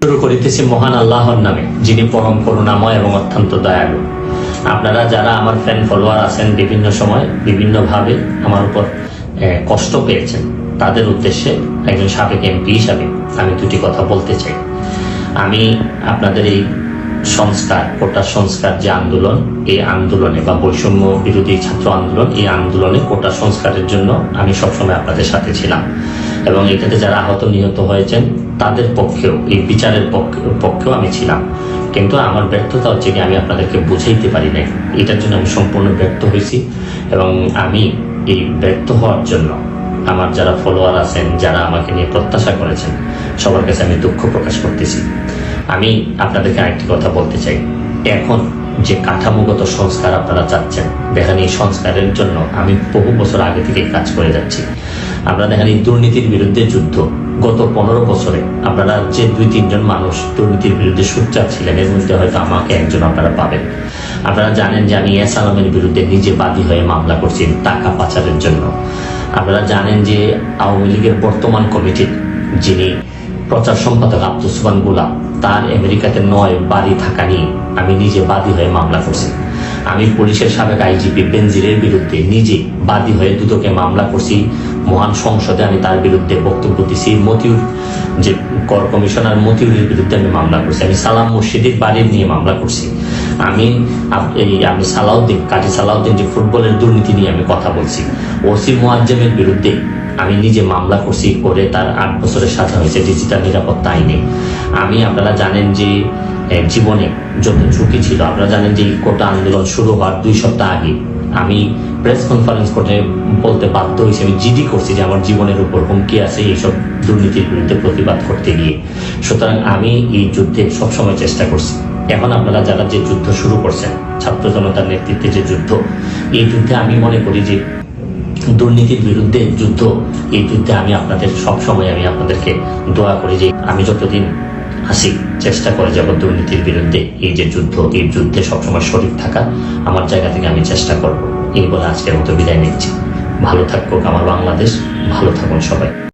শুরু করিতেছি মহান আল্লাহর নামে, যিনি পরম করুণাময় এবং অত্যন্ত দয়ালু। আপনারা যারা আমার ফ্যান ফলোয়ার আছেন, বিভিন্ন সময় বিভিন্নভাবে আমার উপর কষ্ট পেয়েছেন, তাদের উদ্দেশ্যে একজন সাবেক এমপি হিসাবে আমি দুটি কথা বলতে চাই। আমি আপনাদের এই সংস্কার, কোটা সংস্কার যে আন্দোলন, এই আন্দোলনে বা বৈষম্য বিরোধী ছাত্র আন্দোলন, এই আন্দোলনে কোটা সংস্কারের জন্য আমি সবসময় আপনাদের সাথে ছিলাম এবং এটাতে যারা আহত নিহত হয়েছেন তাদের পক্ষেও, এই বিচারের পক্ষেও আমি ছিলাম। কিন্তু আমার ব্যর্থতা হচ্ছে কি, আমি আপনাদেরকে বুঝাইতে পারি নাই। এটার জন্য আমি সম্পূর্ণ ব্যর্থ হয়েছি এবং আমি এই ব্যর্থ হওয়ার জন্য আমার যারা ফলোয়ার আছেন, যারা আমাকে নিয়ে প্রত্যাশা করেছেন, সবার কাছে আমি দুঃখ প্রকাশ করতেছি। আমি আপনাদেরকে আরেকটি কথা বলতে চাই। এখন যে কাঠামোগত সংস্কার আপনারা চাচ্ছেন, দেখেন এই সংস্কারের জন্য আমি বহু বছর আগে থেকে কাজ করে যাচ্ছি। আপনারা দেখেন এই দুর্নীতির বিরুদ্ধে যুদ্ধ গত 15 বছরে আপনারা যে 2-3 জন মানুষ দুর্নীতির বিরুদ্ধে সোচ্চার ছিলেন, এর মধ্যে হয়তো আমাকে একজন আপনারা পাবেন। আপনারা জানেন যে আমি এস আলমের বিরুদ্ধে নিজে বাদী হয়ে মামলা করছি টাকা পাচারের জন্য। আপনারা জানেন যে আওয়ামী লীগের বর্তমান কমিটির যিনি প্রচার সম্পাদক আব্দুল সুবহান গোলাম, তার আমেরিকাতে 9 বাড়ি থাকা নিয়ে আমি নিজে বাদী হয়ে মামলা করছি। আমি পুলিশের সাবেক আইজিপি বেনজিরের বিরুদ্ধে নিজে বাদী হয়ে দুদকে মামলা করছি। মহান সংসদে আমি তার বিরুদ্ধে বক্তব্য দিছি। মতিউর যে কর কমিশনার মতিউরের বিরুদ্ধে আমি মামলা করছি। আমি সালাম মুর্শিদের বাড়ির নিয়ে মামলা করছি। আমি সালাউদ্দিন, কাজী সালাউদ্দিন যে ফুটবলের দুর্নীতি নিয়ে আমি কথা বলছি। ওসি মুয়াজ্জেমের বিরুদ্ধে আমি নিজে মামলা করছি, করে তার 8 বছরের সাজা হয়েছে ডিজিটাল নিরাপত্তা আইনে। আপনারা জানেন যে জীবনে যত ঝুঁকি ছিল, আপনারা জানেন যে কোটা আন্দোলন শুরু হওয়ার 2 সপ্তাহ আগে আমি প্রেস কনফারেন্স করে বলতে বাধ্য হয়েছি, আমি জিডি করছি যে আমার জীবনের উপর হুমকি আছে এইসব দুর্নীতির বিরুদ্ধে প্রতিবাদ করতে গিয়ে। সুতরাং আমি এই যুদ্ধে সবসময় চেষ্টা করছি। এখন আপনারা যারা যে যুদ্ধ শুরু করছেন, ছাত্র জনতার নেতৃত্বে যে যুদ্ধ, এই যুদ্ধে আমি মনে করি যে দুর্নীতির বিরুদ্ধে যুদ্ধ, এই যুদ্ধে আমি আপনাদের সবসময় আমি আপনাদেরকে দোয়া করি যে আমি যতদিন আসি চেষ্টা করে যাব দুর্নীতির বিরুদ্ধে এই যে যুদ্ধ, এই যুদ্ধে সবসময় শরীর থাকা। আমার জায়গা থেকে আমি চেষ্টা করব। এই বলে আজকের মতো বিদায় নিচ্ছি। ভালো থাকুক আমার বাংলাদেশ, ভালো থাকুন সবাই।